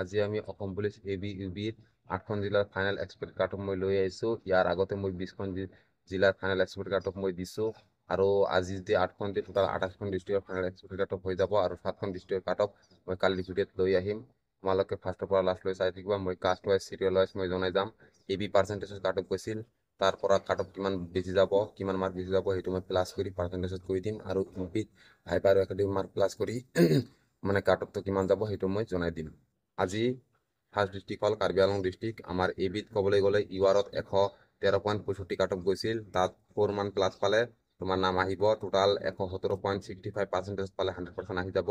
আজি আমি Assam police AB ইউবিৰ 8খন জিলাৰ ফাইনেল এক্সপেক্ট কাট অফ মই লৈ আহিছোঁ। ইয়াৰ আগতে মই 20খন জিলাৰ ফাইনেল এক্সপেক্ট কাট অফ মই দিছোঁ আৰু আজি যদি 8খন দিয়ে টোটাল 28খন ডিষ্ট্ৰিক্টৰ ফাইনেল এক্সপেক্ট কাট অফ হৈ যাব আৰু 7খন ডিষ্ট্ৰিক্টৰ কাট অফ মই কালি ভিডিঅ'ত লৈ আহিম। তোমালোকে ফাৰ্ষ্টৰ পৰা লাষ্টলৈ চাই থাকিবা। মই কাষ্ট ৱাইজ চিৰিয়েল ৱাইজ মই জনাই যাম। এবি পাৰ্চেণ্টেজত কাট অফ গৈছিল, তাৰ পৰা কাট অফ কিমান বেছি যাব, কিমান মাৰ্ক বেছি যাব সেইটো মই প্লাছ কৰি পাৰ্চেণ্টেজত কৈ দিম আৰু ইউপিত ভাইপাৰ একাডেমি মাৰ্ক প্লাছ কৰি মানে কাট অফটো কিমান যাব সেইটো মই জনাই দিম। আজি ফাৰ্ষ্ট ডিষ্ট্ৰিক্ট হ'ল কাৰ্বি আংলং ডিষ্ট্ৰিক্ট। আমাৰ এবিত ক'বলৈ গ'লে ইউআৰত 113.65 কাট অফ গৈছিল, তাত 4 মান প্লাছ পালে তোমাৰ নাম আহিব। টোটাল 117.65 পাৰ্চেণ্টেজ পালে 100% আহি যাব।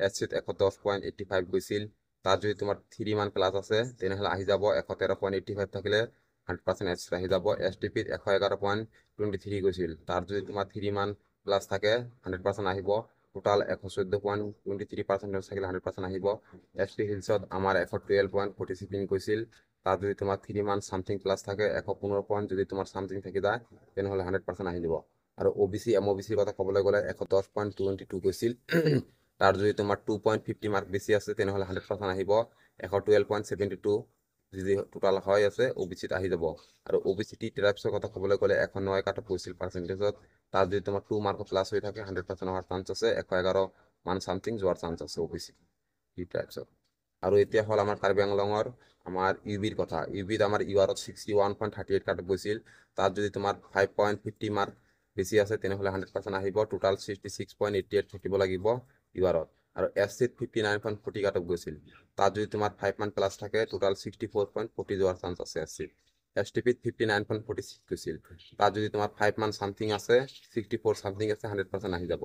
এছ চিত 110.85 গৈছিল, তাত যদি তোমাৰ 3 মান প্লাছ আছে তেনেহ'লে আহি যাব 113.85 থাকিলে 100% এছ চিত আহি যাব। এছ টি পিত 111.23 গৈছিল, তাত যদি তোমাৰ 3 মান প্লাছ থাকে 100% আহিব। টোটাল 114.23 থাকিলে 100% আহিব। এছ টি হিলছত আমাৰ 112.47 গৈছিল, তাত যদি তোমাৰ 3 মান চামথিং প্লাছ থাকে 115 পইণ্ট যদি তোমাৰ চামথিং থাকি যায় তেনেহ'লে 100% আহি যাব। আৰু অ' বি চি এম অ' বি চিৰ কথা ক'বলৈ গ'লে 110.22 গৈছিল, তাৰ যদি তোমাৰ 2.50 মাৰ্ক বেছি আছে তেনেহ'লে 100% আহিব। 112.72 যদি টোটাল হয় আছে অ' বি চিত আহি যাব। আৰু অ' বি চি টি ট্ৰাইবছৰ কথা ক'বলৈ গ'লে 109 কাট অফ গৈছিল পাৰ্চেণ্টেজত, তাত যদি তোমাৰ 2 মাৰ্ক প্লাছ হৈ থাকে 100% হোৱাৰ চান্স আছে। 111 মান চামথিং যোৱাৰ চান্স আছে অ' বি চি টি ট্ৰাইবছৰ। আৰু এতিয়া হ'ল আমাৰ কাৰ্বি আংলঙৰ আমাৰ ইউবিৰ কথা। ইউবিত আমাৰ ইউআৰত 61.38 কাট অফ গৈছিল, তাত যদি তোমাৰ 5.50 মাৰ্ক বেছি আছে তেনেহ'লে 100% আহিব। টোটাল 66.88 থাকিব লাগিব ইউআৰত। আৰু এছ চিত 59.40 কাট অফ গৈছিল, তাত যদি তোমাৰ 5 মান প্লাছ থাকে টোটাল 64.40 যোৱাৰ চান্স আছে এছ চিত। এছ টি পিত 59.46 গৈছিল, তাত যদি তোমাৰ 5 মান চামথিং আছে 64 চামথিং আছে 100% আহি যাব।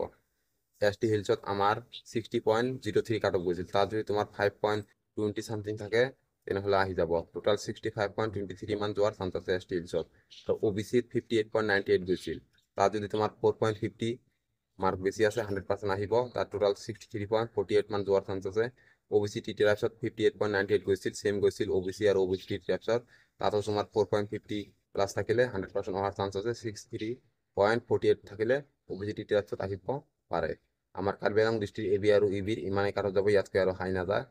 এছ টি হিলছত আমাৰ 60.03 কাট অফ গৈছিল, তাত যদি তোমাৰ 5.20 চামথিং থাকে তেনেহ'লে আহি যাব। টোটাল 65.23 মান যোৱাৰ চান্স আছে এছ টি হিলছত। তো অ' বি চিত 58.98 গৈছিল, তাত যদি তোমাৰ 4.50 মাৰ্ক বেছি আছে 100% আহিব। তাত টোটাল 63.48 মান যোৱাৰ চান্স আছে। অ' বি চি টি ট্ৰাইবছত 58.98 গৈছিল, ছেম গৈছিল অ' বি চি আৰু অ' বি চি টি ট্ৰাইবছত। তাতো তোমাৰ 4.50 প্লাছ থাকিলে 100% অহাৰ চান্স আছে। 63.48 থাকিলে অ' বি চি টি ট্ৰাইবছত আহিব পাৰে। আমাৰ কাৰ্বি আংলং ডিষ্ট্ৰিক্ট এবি আৰু ইবিৰ ইমানেই কাটত যাব, ইয়াতকৈ আৰু হাই নাযায়।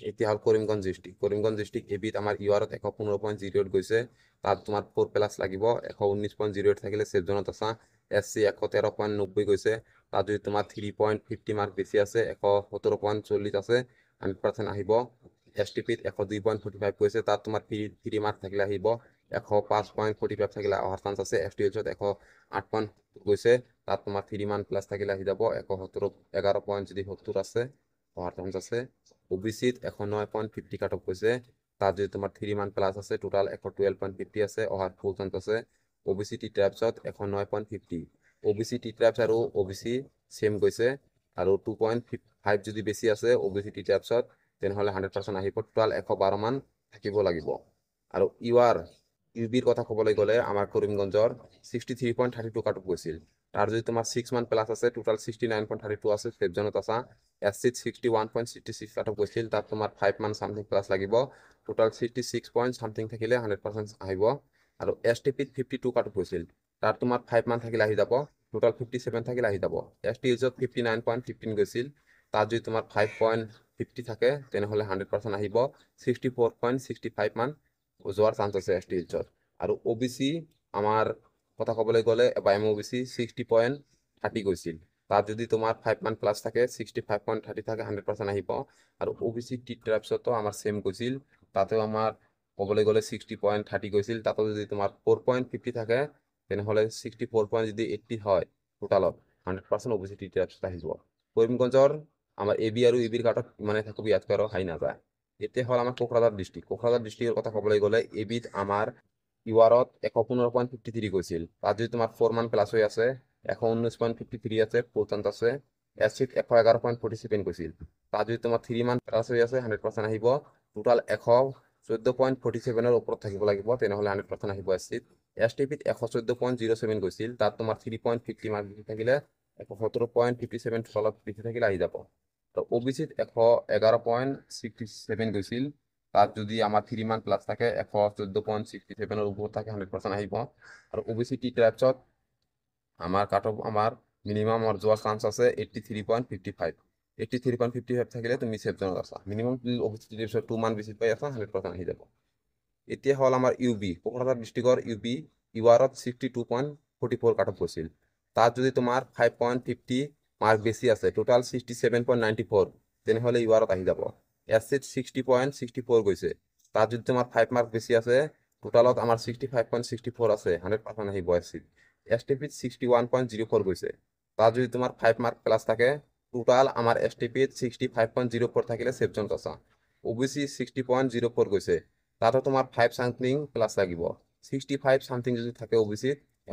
এতিয়া হ'ল কৰিমগঞ্জ ডিষ্ট্ৰিক্ট। কৰিমগঞ্জ ডিষ্ট্ৰিক্ট এবিত আমাৰ ইউআৰত 115.08 গৈছে, তাত তোমাৰ 4 প্লাছ লাগিব। 119.08 থাকিলে ছেফ জোনত আছা। এছ চি 113.90 গৈছে, তাত যদি তোমাৰ 3.50 মাৰ্ক বেছি আছে 117.40 আছে 100% আহিব। এছ টি পিত 102.45 গৈছে, তাত তোমাৰ 3 মাৰ্ক থাকিলে আহিব। 105.45 থাকিলে অহাৰ চান্স আছে। এছ টি এইচত 108 গৈছে, তাত তোমাৰ 3 মান প্লাছ থাকিলে আহি যাব। 11.70 আছে অহাৰ চান্স আছে। অ' বি চিত 109.50 কাট অফ গৈছে, তাত যদি তোমাৰ 3 মান প্লাছ আছে টোটাল 112.50 আছে অহাৰ ফুল চান্স আছে। অ' বি চি টি ট্ৰাইবছত 109.50। অ' বি চি টি ট্ৰাইবছ আৰু অ' বি চি ছেম গৈছে, আৰু 2.5 যদি বেছি আছে অ' বি চি টি ট্ৰাইবছত তেনেহ'লে 100% আহিব। টোটাল 112 মান থাকিব লাগিব। আৰু ইউবিৰ কথা ক'বলৈ গ'লে আমাৰ কৰিমগঞ্জৰ 63.32 কাট অফ গৈছিল, তাৰ যদি তোমাৰ 6 মান প্লাছ আছে টোটাল 69.32 আছে, ছেফ জোনত আছা। এছ চিত 61.66 কাট অফ গৈছিল, তাত তোমাৰ 5 মান চামথিং প্লাছ লাগিব। টোটাল 66 পইণ্ট চামথিং থাকিলে 100% আহিব। আৰু এছ টি পিত 52 কাট অফ গৈছিল, তাত তোমাৰ 5 মান থাকিলে আহি যাব। টোটাল 57 থাকিলে আহি যাব। এছ টি ইউজত 59.15 গৈছিল, তাত যদি তোমাৰ 5.50 থাকে তেনেহ'লে 100% আহিব। 64.65 মান যোৱাৰ চান্স আছে এছ টি ইউজত। আৰু অ' বি চি আমাৰ কথা ক'বলৈ গ'লে এবাৰ অ' বি চি 60.30 গৈছিল, তাত যদি তোমাৰ 5 মান প্লাছ থাকে 65.30 থাকে 100% আহিব। আৰু অ' বি চি টি ট্ৰাইবছতো আমাৰ ছেম গৈছিল, তাতেও আমাৰ ক'বলৈ গ'লে 60.30 গৈছিল, তাতো যদি তোমাৰ 4.50 থাকে তেনেহ'লে 64.80 হয় টোটালত 100% অ' বি চি টি ট্ৰাইবছত আহিব। কৰিমগঞ্জৰ আমাৰ এ বি আৰু ইবিৰ কাটত ইমানে থাকিব, ইয়াতকৈ আৰু হাই নাযায়। এতিয়া হ'ল আমাৰ কোকৰাঝাৰ ডিষ্ট্ৰিক্ট। কোকৰাঝাৰ ডিষ্ট্ৰিক্টৰ কথা ক'বলৈ গ'লে এবিত আমাৰ ইউআৰত 115.53 গৈছিল, তাত যদি তোমাৰ 4 মান প্লাছ হৈ আছে 119.53 আছে, ফুল চান্স আছে। এছ চিত 111.47 গৈছিল, তাত যদি তোমাৰ 3 মান প্লাছ হৈ আছে 100% আহিব। টোটাল 114.47 ওপৰত থাকিব লাগিব তেনেহ'লে 100% আহিব এছ চিত। এছ টি পিত 114.07 গৈছিল, তাত তোমাৰ 3.50 মাৰ্ক বেছি থাকিলে 117.57 তলত বেছি থাকিলে আহি যাব। তো অ' বি চিত 111.67 গৈছিল, তাত যদি আমাৰ 3 মান প্লাছ থাকে 114.67 ওপৰত থাকে 100% আহিব। আৰু অ' বি চি টি ট্ৰাইবছত আমাৰ কাট অফ আমাৰ মিনিমাম যোৱাৰ চান্স আছে 83.55। 83.55 থাকিলে তুমি সেফ জোনত আছা মিনিমাম অবিসি টিপছত 2 মান বেছি পাই আছা 100% আহি যাব এতিয়া হল আমাৰ ইউবি কোকৰাঝাৰ ডিস্ট্ৰিক্টৰ ইউবি ইউআৰত 62.44 কাট অফ গৈছিল তাত যদি তোমাৰ 5.50 মাৰ্ক বেছি আছে টোটাল 67.94 তেনেহলে ইউআৰত আহি যাব এসসিত 60.64 গৈছে তাত যদি তোমাৰ 5 মাৰ্ক বেছি আছে টোটালত আমাৰ 65.64 আছে 100% আহিব এসসিত এসটিপিত 61.04 গৈছে তাত যদি তোমাৰ 5 মাৰ্ক প্লাস থাকে টোটাল আমাৰ এসটিপিত 65.04 থাকিলে সেফ জোনত আছা ওবিসি 60.04 গৈছে তাতো তোমাৰ 5 সামথিং প্লাস লাগিব 65 সামথিং যদি থাকে ওবিসি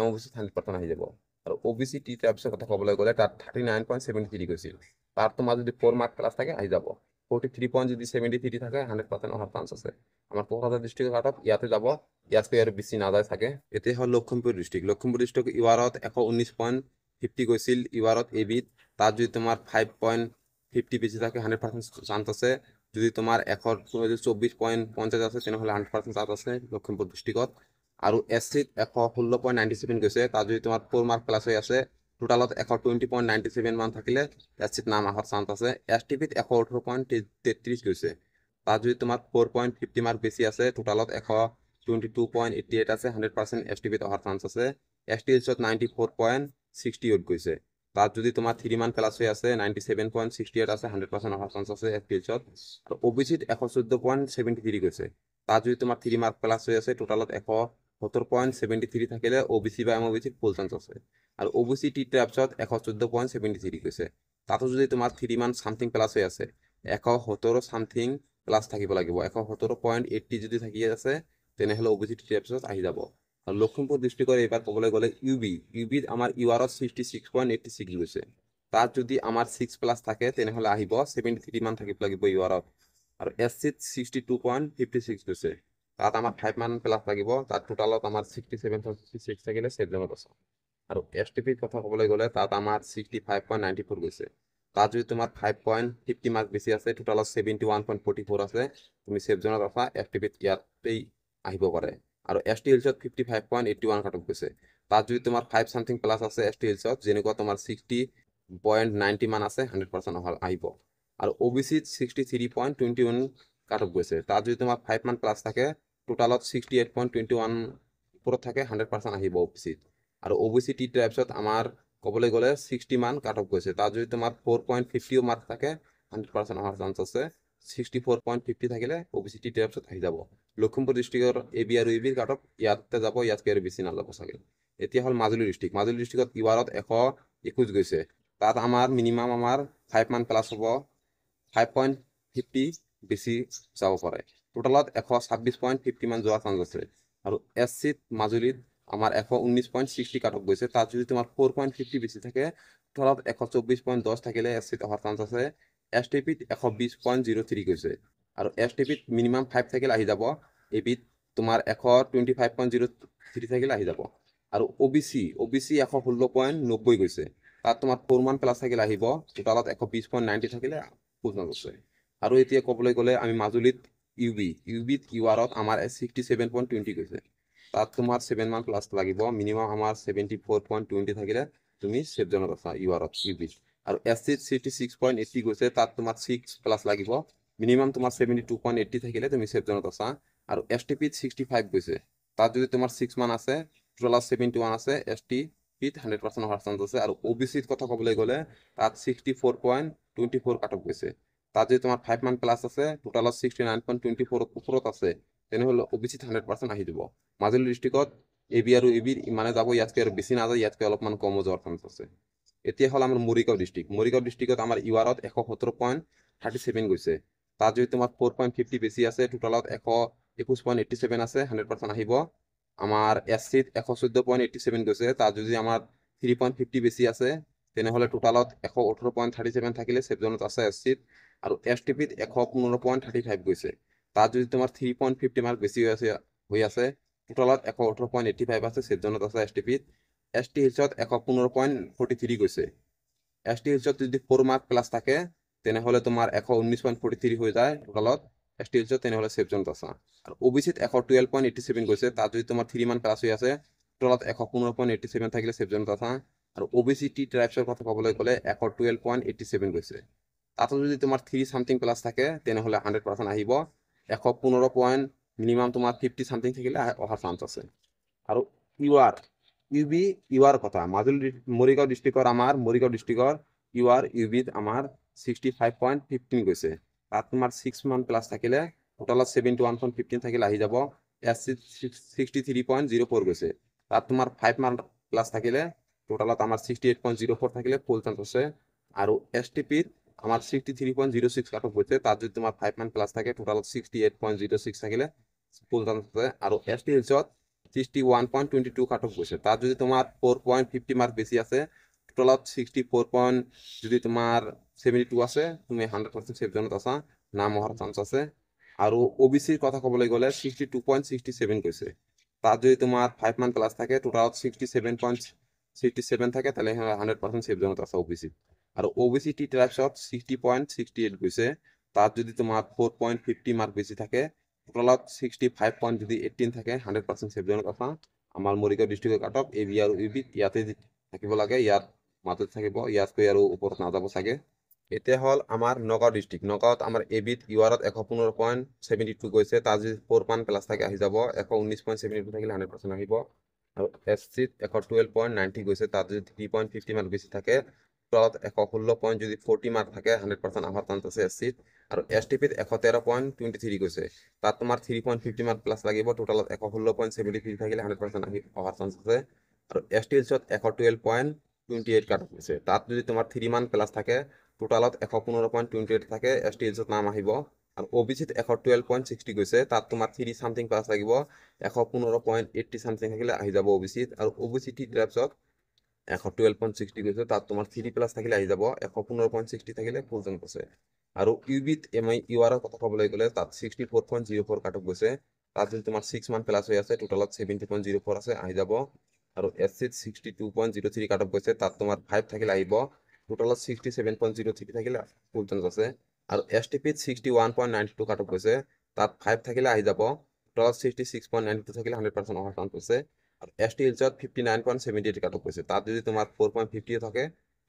ওবিসি 100% আহি যাব আৰু ওবিসি টি টাইপছৰ কথা ক'বলৈ গ'লে তাত 39.73 গৈছিল তাত তোমাৰ যদি 4 মাৰ্ক প্লাস থাকে আহি যাব 43.73 থাকে 100% অহাৰ চান্স আছে আমাৰ কোকৰাঝাৰ ডিস্ট্ৰিক্টৰ কাট অফ ইয়াতে যাব ইয়াতকৈ আৰু বেছি নাযায় থাকে এতিয়া হ'ল লখিমপুৰ ডিস্ট্ৰিক্ট ইউআৰত 119.50 গৈছিল ইউআৰত এবিত তাত যদি তোমাৰ 5.50 বেছি থাকে 100% চান্স আছে যদি তোমাৰ 124.50 আছে তেনেহলে 100% চান্স আছে লখিমপুৰ ডিস্ট্ৰিক্টত আৰু এসসিত 116.97 গৈছে তাত যদি তোমাৰ 4 মাৰ্ক প্লাস হৈ আছে টোটালত 120.97 মান থাকিলে এসসিত নাম আহাৰ চান্স আছে এসটিপিত 118.33 গৈছে তাত যদি তোমাৰ 4.50 মাৰ্ক বেছি আছে টোটালত 122.88 আছে 100% এসটিপিত অহাৰ চান্স আছে এসটিএলছত 94.68 গৈছে তাত যদি তোমাৰ 3 মান প্লাস হৈ আছে 97.68 আছে 100% অহাৰ চান্স আছে এসটিএলছত আৰু ওবিসিত 114.73 গৈছে তাত যদি তোমাৰ 3 মাৰ্ক প্লাস হৈ আছে টোটালত 170.73 থাকিলে ওবিসি বা এমওবিসি ফুল চান্স আছে আৰু ওবিসি টি ট্ৰাইবছত 114.73 গৈছে তাতো যদি তোমাৰ 3 মান সামথিং প্লাস হৈ আছে 117 সামথিং প্লাস থাকিব লাগিব 117.80 যদি থাকি আছে তেনেহলে ওবিসি টি ট্ৰাইবছত আহি যাব আৰু লখিমপুৰ ডিস্ট্ৰিক্টৰ এবাৰ ক'বলৈ গ'লে ইউবিত আমাৰ ইউআৰত 66.86 গৈছে তাত যদি আমাৰ 6 প্লাস থাকে তেনেহলে আহিব 73 মান থাকিব লাগিব ইউআৰত আৰু এসসিত 62.56 গৈছে তাত আমাৰ 5 মান প্লাস লাগিব তাত টোটালত আমাৰ 67.56 থাকিলে সেফ জোনত আছে আৰু এসটিপিৰ কথা ক'বলৈ গ'লে তাত আমাৰ 65.94 গৈছে তাত যদি তোমাৰ 5.50 মাৰ্ক বেছি আছে টোটালত 71.44 আছে তুমি সেফ জোনত আছা এসটিপিত ইয়াতেই আহিব পাৰে আৰু এসটিএলছত 55.81 কাট অফ গৈছে তাত যদি তোমাৰ 5 সামথিং প্লাস আছে এসটিএলছত যেনেকুৱা তোমাৰ 60.90 মান আছে 100% আহিব আৰু ওবিসিত 63.21 কাট অফ গৈছে তাত যদি তোমাৰ 5 মান প্লাস থাকে টোটালত 68.21 ওপৰত থাকে 100% আহিব ওবিসিত আৰু ওবিসি টি ট্ৰাইবছত আমাৰ ক'বলৈ গ'লে 60 মান কাট অফ গৈছে তাত যদি তোমাৰ 4.50 মাৰ্ক থাকে 100% অহাৰ চান্স আছে 64.50 থাকিলে ওবিসি টি ট্ৰাইবছত আহি যাব লখিমপুৰ ডিস্ট্ৰিক্টৰ এবি আৰু ইবিৰ কাট অফ ইয়াতে যাব ইয়াতকৈ আৰু বেছি নাযাব চাগে এতিয়া হ'ল মাজুলী ডিস্ট্ৰিক্টত ইউআৰত 121 গৈছে তাত আমাৰ মিনিমাম আমাৰ 5 মান প্লাস হ'ব 5.50 বেছি যাব পাৰে টোটালত 126.50 মান যোৱাৰ চান্স আছে আৰু এসসিত মাজুলীত আমাৰ 119.60 কাট অফ গৈছে তাত যদি তোমাৰ 4.50 বেছি থাকে টোটালত 124.10 থাকিলে এসসিত অহাৰ চান্স আছে এসটিপিত 120.03 গৈছে আৰু এসটিপিত মিনিমাম 5 থাকিলে আহি যাব এবিত তোমাৰ 125.03 থাকিলে আহি যাব আৰু ওবিসি 116.90 গৈছে তাত তোমাৰ 4 মান প্লাস থাকিলে আহিব টোটালত 120.90 থাকিলে ফুল চান্স আছে আৰু এতিয়া ক'বলৈ গ'লে আমি মাজুলীত ইউবিত ইউআৰত আমাৰ 67.20 গৈছে তাত তোমাৰ 7 মান প্লাস লাগিব মিনিমাম আমাৰ 74.20 থাকিলে তুমি সেফ জোনত আছা ইউআৰত ইউবিত আৰু এসসিত 66.80 গৈছে তাত তোমাৰ 6 প্লাস লাগিব মিনিমাম তোমাৰ 72.80 থাকিলে তুমি সেফ জোনত আছা আৰু এসটিপিত 65 গৈছে তাত যদি তোমাৰ 6 মান আছে টোটাল 71 আছে এসটিপিত 100% অহাৰ চান্স আছে আৰু ওবিসিত কথা ক'বলৈ গ'লে তাত 64.24 কাট অফ গৈছে তাত যদি তোমাৰ 5 মান প্লাস আছে টোটালত 69.24 ওপৰত আছে তেনেহলে ওবিসিত 100% আহি যাব মাজুলী ডিস্ট্ৰিক্টত এবি আৰু ইবিৰ ইমানে যাব ইয়াতকৈ আৰু বেছি নাযায় ইয়াতকৈ অলপমান কম যোৱাৰ চান্স আছে এতিয়া হ'ল আমাৰ মৰিগাঁও ডিস্ট্ৰিক্টত আমাৰ ইউআৰত 117.37 গৈছে তাত যদি তোমাৰ 4.50 বেছি আছে টোটালত 121.87 আছে 100% আহিব আমাৰ এসসিত 114.87 গৈছে তাত যদি আমাৰ 3.50 বেছি আছে তেনেহলে টোটালত 118.37 থাকিলে সেফ জোনত আছে এসসিত আৰু এসটিপিত 115.35 গৈছে তাত যদি তোমাৰ 3.50 মাৰ্ক বেছি হৈ আছে টোটালত 118.85 আছে সেফ জোনত আছে এসটিপিত এসটিএলছত 115.43 গৈছে এসটিএলছত যদি 4 মাৰ্ক প্লাস থাকে তেনেহলে তোমাৰ 119.43 হৈ যায় টোটালত এসটিএলছত তেনেহলে সেফ জোনত আছে আৰু ওবিসিত 112.87 গৈছে তাত যদি তোমাৰ 3 মান প্লাস হৈ আছে টোটালত 115.87 থাকিলে সেফ জোনত আছে আৰু ওবিসি টি ট্ৰাইবছৰ কথা ক'বলৈ গ'লে 112.87 গৈছে তাতো যদি তোমাৰ 3 সামথিং প্লাস থাকে তেনেহলে 100% আহিব 115 পইণ্ট মিনিমাম তোমাৰ 50 সামথিং থাকিলে অহাৰ চান্স আছে আৰু ইউআৰ ইউবি ইউআৰ কথা মাজুলী মৰিগাঁও ডিষ্ট্ৰিক্টৰ আমাৰ মৰিগাঁও ডিষ্ট্ৰিক্টৰ ইউবিত আমাৰ 65.15 গৈছে তাত তোমাৰ 6 মান প্লাস থাকিলে টোটালত 71.15 থাকিলে আহি যাব এসসি 63.04 গৈছে তাত তোমাৰ 5 মান প্লাস থাকিলে টোটালত আমাৰ 68.04 থাকিলে ফুল চান্স আছে আৰু এসটিপিত আমার 63.06 কাট অফ হয়েছে তার যদি তোমার 5 মান প্লাস থাকে টোটাল 68.06 থাকিলে ফুল চান্স আছে আর এসটি হিলছত 61.22 কাট অফ হয়েছে তার যদি তোমার 4.50 মার্ক বেশি আছে টোটালত 64. যদি তোমার 72 আছে তুমি 100% সেফ জোনত আছা নাম হওয়ার চান্স আছে আর ওবিসির কথা কবলৈ গলে 62.67 কৈছে তার যদি তোমার 5 মান প্লাস থাকে টোটালত 67.67 থাকে তাহলে 100% সেফ জোনত আছে ওবিসি আর ওবিসিটি টাইপছত 60.68 গৈছে তাত যদি তোমার 4.50 মার্ক বেশি থাকে টোটালত 65. যদি 18 থাকে 100% সেফ জোনত আছা আমার মৰিগাঁও ডিস্ট্ৰিক্টৰ কাট অফ এবি আৰু ইবি ইয়াতে থাকিব লাগে ইয়াত মাজত থাকিব ইয়াতকৈ আৰু ওপৰত নাযাব চাগে এতিয়া হল আমাৰ নগাঁও ডিস্ট্ৰিক্ট নগাঁৱত আমাৰ এবিত ইউআৰত 115.72 গৈছে তাত যদি 4 মান প্লাস থাকে আহি যাব 119.72 থাকিলে 100% আহিব আৰু এসসিত 112.90 গৈছে তাত যদি 3.50 মার্ক বেশি থাকে টোটালত 116 পইণ্ট যদি 40 মার্ক থাকে 100% আহাৰ চান্স আছে এসসিত আৰু এসটিপিত 113.23 গৈছে তাত তোমাৰ 3.50 মাৰ্ক প্লাস লাগিব টোটালত 116.73 থাকিলে 100% আহি অহাৰ চান্স আছে আৰু এসটি হিলছত 112.28 কাট গৈছে তাত যদি তোমাৰ 3 মান প্লাস থাকে টোটালত 115.28 থাকে এসটি হিলছত নাম আহিব আৰু ওবিসিত 112.60 গৈছে তাত তোমাৰ 3 সামথিং প্লাস লাগিব 115.80 সামথিং থাকিলে আহি যাব ওবিসিত আৰু ওবিসিটি টাইপছত 112.60 গৈছে তাত তোমাৰ 3 প্লাস থাকিলে আহি যাব 115.60 থাকিলে ফুল চান্স আছে আৰু ইউবিত এমআই ইউআৰৰ কথা ক'বলৈ গ'লে তাত 64.04 কাট অফ গৈছে তাত যদি তোমাৰ 6 মান প্লাস হৈ আছে টোটালত 70.04 আছে আহি যাব আৰু এসসিত 62.03 কাট অফ গৈছে তাত তোমাৰ 5 থাকিলে আহিব টোটালত 67.03 থাকিলে ফুল চান্স আছে আৰু এসটিপিত 61.92 কাট অফ গৈছে তাত 5 থাকিলে আহি যাব টোটালত 66.92 থাকিলে 100% অহাৰ চান্স আছে আৰু এসটি হিলছত 59.78 কাট অফ গৈছে তাত যদি তোমাৰ 4.50 থাকে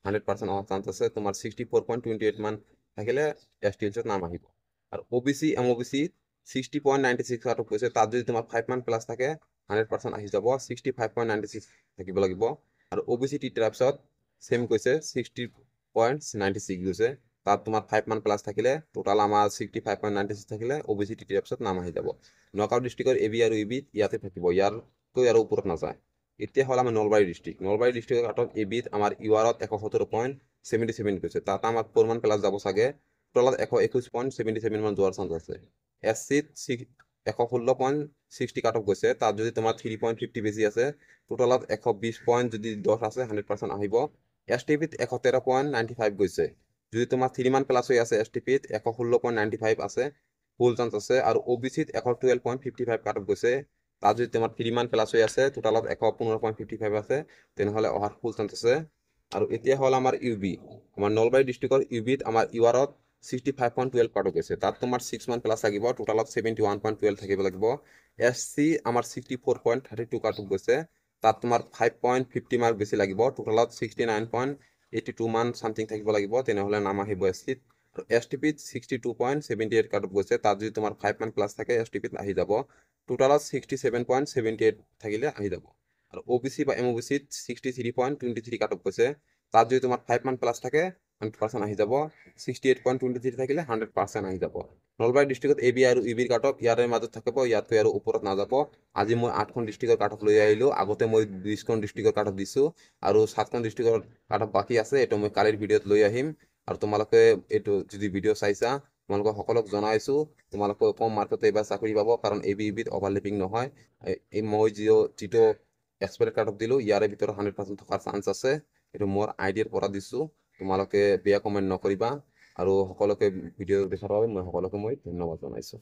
100% অহাৰ চান্স আছে তোমাৰ 64.28 মান থাকিলে এসটি হিলছত নাম আহিব আৰু ওবিসি এমওবিসি 60.96 কাট অফ গৈছে তাত যদি তোমাৰ 5 মান প্লাস থাকে 100% আহি যাব 65.96 থাকিব লাগিব আৰু ওবিসি টি টাইপছত সেম কৈছে 60.96 গৈছে তাত তোমাৰ 5 মান প্লাস থাকিলে টোটাল আমাৰ 65.96 থাকিলে ওবিসি টি টাইপছত নাম আহি যাব নগাঁও ডিস্ট্ৰিক্টৰ এবি আৰু ইবি ইয়াতে থাকিব ইয়াৰকৈ আৰু ওপৰত নাযায় এতিয়া হল আমাৰ নলবাৰী ডিস্ট্ৰিক্টৰ কাট অফ এবিত আমাৰ ইউআৰত 117.77 গৈছে তাত আমাৰ 4 মান প্লাস যাব চাগে টোটালত 121.77 মান যোৱাৰ চান্স আছে এসসিত 116.60 কাট অফ গৈছে তাত যদি তোমাৰ 3.50 বেশি আছে টোটালত 120 পইণ্ট যদি 10 আছে 100% আহিব এসটিপিত 113.95 গৈছে যদি তোমাৰ 3 মান প্লাস হৈ আছে এসটিপিত 116.95 আছে ফুল চান্স আছে আৰু ওবিসিত 112.55 কাট অফ গৈছে তাত যদি তোমাৰ 3 মান প্লাস হৈ আছে টোটালত 115.55 আছে তেনেহলে অহাৰ ফুল চান্স আছে আৰু এতিয়া হল আমাৰ ইউবি আমাৰ নলবাৰী ডিস্ট্ৰিক্টৰ ইউবিত আমাৰ ইউআৰত 65.12 কাট অফ গৈছে তাত তোমাৰ 6 মান প্লাস লাগিব টোটালত 71.12 থাকিব লাগিব এসসি আমাৰ 64.32 কাট অফ গৈছে তাত তোমাৰ 5.50 মার্ক বেশি লাগিব টোটালত 69.82 মান সামথিং থাকিব লাগিব তেনেহলে নাম আহিব এসসিত আৰু এসটিপিত 62.78 কাট অফ গৈছে তাত যদি তোমাৰ 5 মান প্লাস থাকে এসটিপিত আহি যাব টোটালত 67.78 থাকিলে আহি যাব আৰু ওবিসি বা এমওবিসিত 63.23 কাট অফ গৈছে তাত যদি তোমাৰ 5 মান প্লাস থাকে 100% আহি যাব 68.23 থাকিলে 100% আহি যাব নলবাৰী ডিস্ট্ৰিক্টত এবি আৰু ইবিৰ কাট অফ ইয়াৰে মাজত থাকিব ইয়াতকৈ আৰু ওপৰত নাযাব আজি মই 8খন ডিস্ট্ৰিক্টৰ কাট অফ লৈ আহিলো আগতে মই 20খন ডিস্ট্ৰিক্টৰ কাট অফ দিছো আৰু 7খন ডিস্ট্ৰিক্টৰ কাট অফ বাকি আছে এইটো মই কালিৰ ভিডিঅ'ত লৈ আহিম আৰু তোমালোকে এইটো যদি ভিডিঅ' চাইছা তোমালোকক সকলোক জনাইছো তোমালোকে কম মাৰ্কতে এইবাৰ চাকৰি পাব কাৰণ এবি ইবিত অভাৰলেপিং নহয় মই যিটো এক্সপেক্টেড কাট অফ দিলো ইয়াৰে ভিতৰত 100% থকাৰ চান্স আছে এইটো মোৰ আইডিয়াৰ পৰা দিছো তোমালোকে বেয়া কমেণ্ট নকৰিবা আৰু সকলোকে ভিডিঅ' দেখাৰ বাবে মই সকলোকে ধন্যবাদ জনাইছো